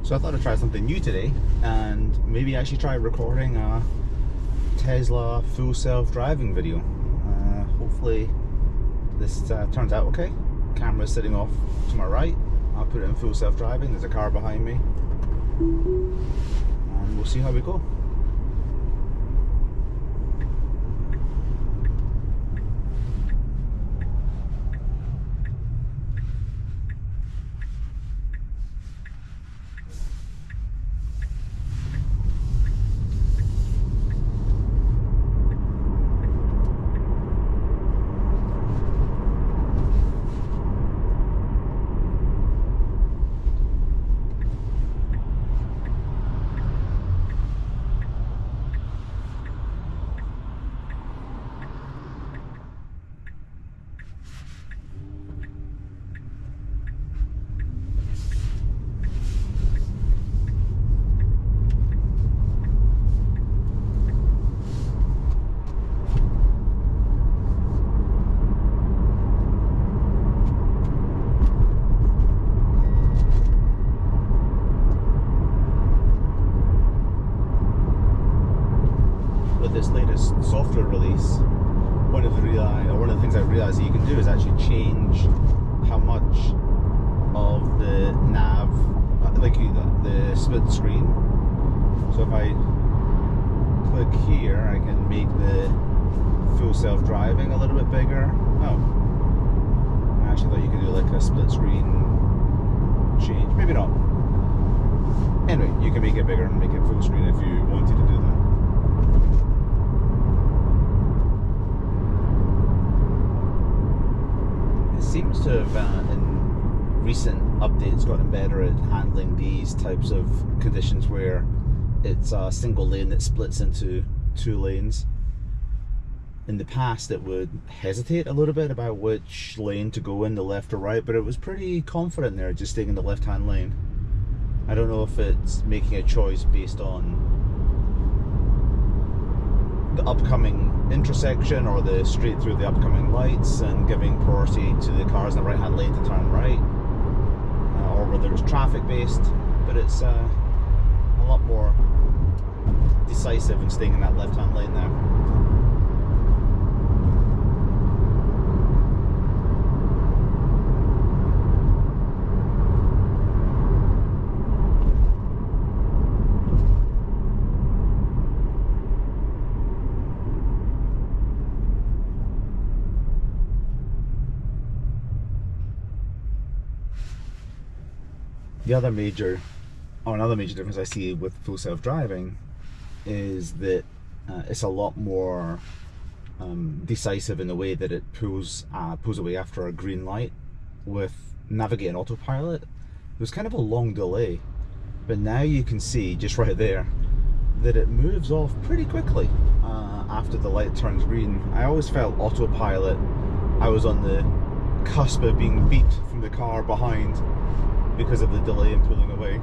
So I thought I'd try something new today and maybe actually try recording a Tesla full self-driving video. Hopefully this turns out okay. Camera's sitting off to my right. I'll put it in full self-driving. There's a car behind me. And we'll see how we go. This latest software release, one of the things I realized that you can do is actually change how much of the nav, like the split screen. So if I click here, I can make the full self-driving a little bit bigger. Oh, I actually thought you could do like a split screen change. Maybe not. Anyway, you can make it bigger and make it full screen if you wanted to do that. Seems to have, in recent updates, gotten better at handling these types of conditions where it's a single lane that splits into two lanes. In the past it would hesitate a little bit about which lane to go in, the left or right, but it was pretty confident there, just staying in the left-hand lane. I don't know if it's making a choice based on the upcoming intersection or the straight through the upcoming lights and giving priority to the cars in the right hand lane to turn right, or whether it's traffic based, but it's a lot more decisive in staying in that left hand lane now. Another major difference I see with full self-driving is that it's a lot more decisive in the way that it pulls away after a green light. With navigating autopilot, there was kind of a long delay, but now you can see just right there that it moves off pretty quickly after the light turns green. I always felt autopilot, I was on the cusp of being beat from the car behind because of the delay in pulling away.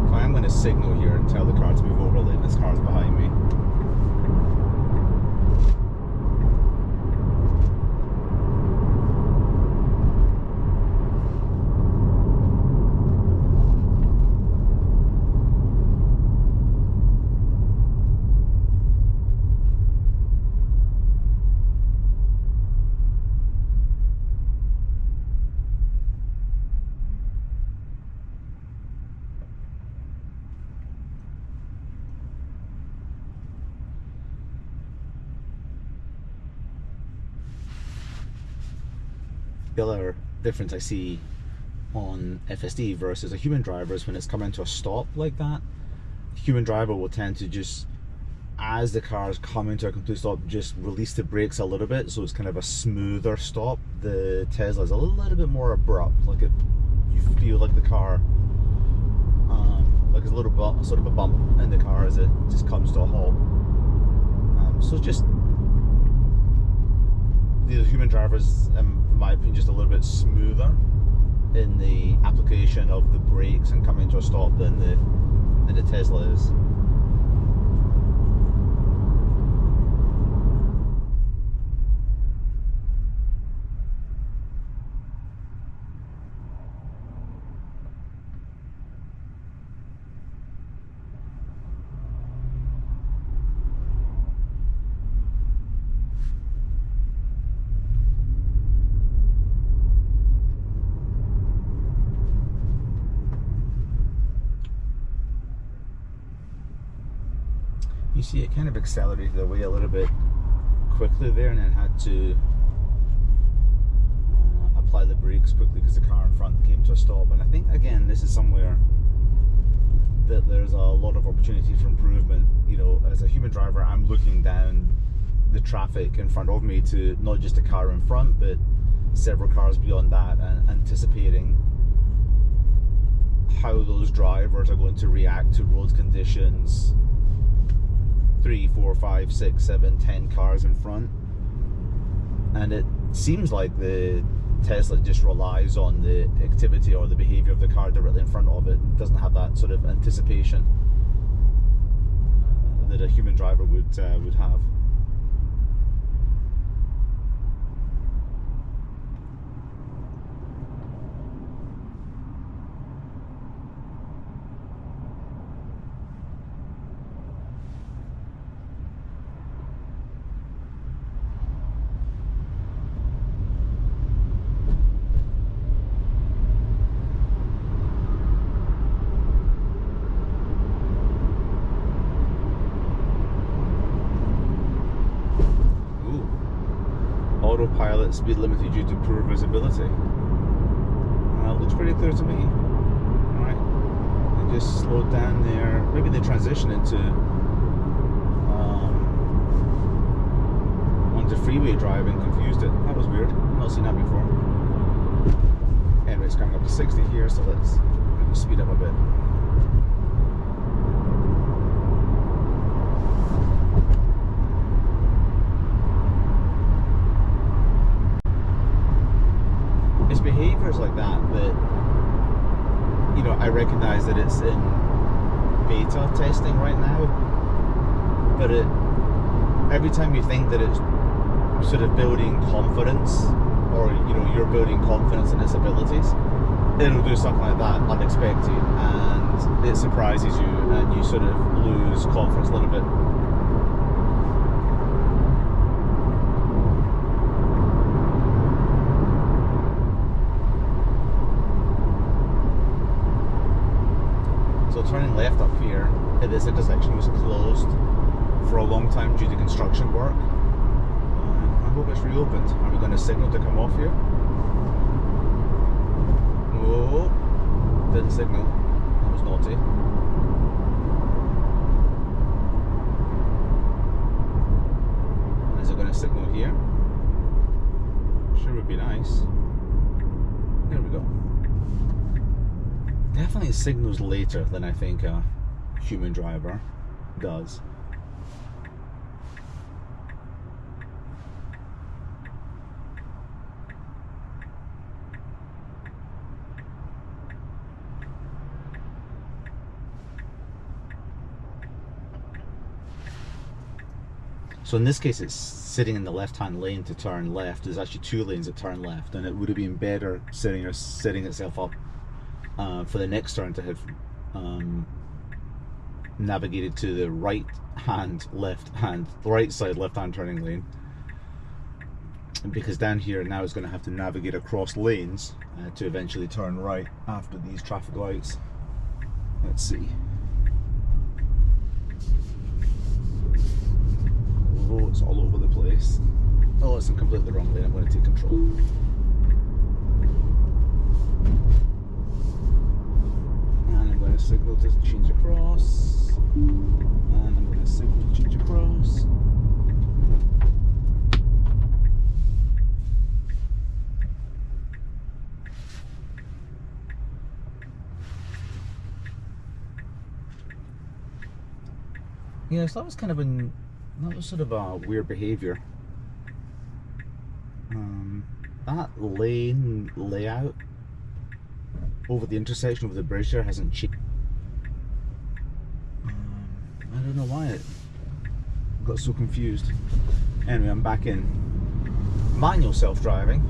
So I'm going to signal here and tell the car to move over a lane. This car's behind me. The other difference I see on FSD versus a human driver is when it's coming to a stop like that. The human driver will tend to just, as the car is coming to a complete stop, just release the brakes a little bit, so it's kind of a smoother stop. The Tesla is a little bit more abrupt, like you feel like the car, like there's a little bit, sort of a bump in the car as it just comes to a halt. So it's just, the human drivers, in my opinion, just a little bit smoother. in the application of the brakes and coming to a stop than the Tesla is. You see, it kind of accelerated away a little bit quickly there, and then had to apply the brakes quickly because the car in front came to a stop. And I think, again, this is somewhere that there's a lot of opportunity for improvement. You know, as a human driver, I'm looking down the traffic in front of me to not just a car in front, but several cars beyond that, and anticipating how those drivers are going to react to road conditions 3, 4, 5, 6, 7, 10 cars in front. And it seems like the Tesla just relies on the activity or the behavior of the car directly in front of it, and doesn't have that sort of anticipation that a human driver would have. Autopilot speed limited due to poor visibility. It looks pretty clear to me. Alright, they just slowed down there. Maybe they transitioned into onto freeway driving, confused it. That was weird. I've not seen that before. Anyway, it's coming up to 60 here, so let's speed up a bit. Behaviors like that, you know, I recognize that it's in beta testing right now, but every time you think that it's sort of building confidence, or you know, you're building confidence in its abilities, it'll do something like that unexpected, and it surprises you, and you sort of lose confidence a little bit. Turning left up here at this intersection was closed for a long time due to construction work. I hope it's reopened. Are we going to signal to come off here? Oh, didn't signal. That was naughty. Is it going to signal here? Sure would be nice. There we go. Definitely signals later than I think a human driver does. So in this case, it's sitting in the left-hand lane to turn left. There's actually 2 lanes that turn left, and it would have been better setting itself up for the next turn to have navigated to the right side left-hand turning lane, because down here now it's going to have to navigate across lanes to eventually turn right after these traffic lights. Let's see. Oh, it's all over the place. Oh, it's in completely the wrong lane. I'm going to take control. Signal to change across, and I'm going to signal to change across. Yeah, so that was sort of a weird behavior. That lane layout over the intersection of the bridge there hasn't changed. I don't know why it got so confused. Anyway, I'm back in manual self-driving,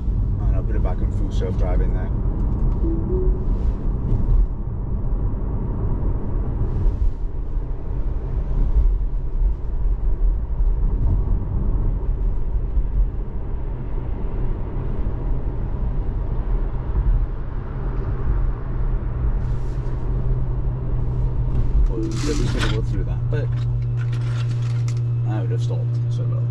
and I'll put it back in full self-driving now. It was going to go through that, but I would have stopped, so I will.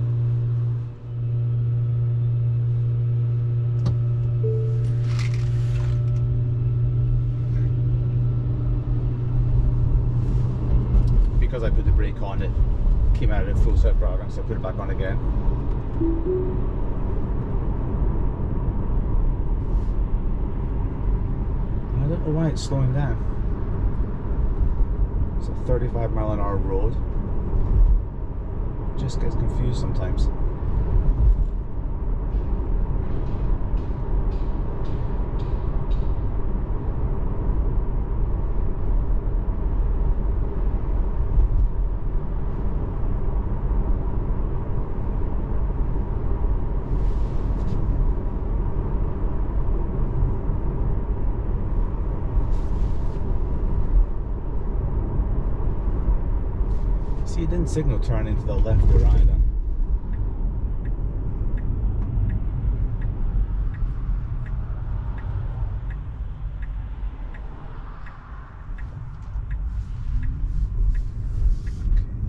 Because I put the brake on, it came out of full self-driving, so I put it back on again. I don't know why it's slowing down. It's a 35-mile-an-hour road. Just gets confused sometimes. See, it didn't signal turning to the left or either.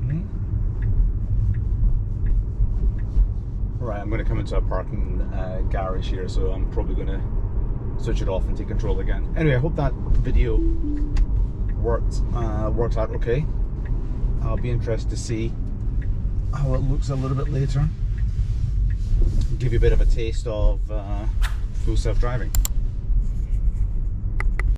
Okay. Right, I'm going to come into a parking garage here, so I'm probably going to switch it off and take control again. Anyway, I hope that video worked out okay. I'll be interested to see how it looks a little bit later. Give you a bit of a taste of full self-driving.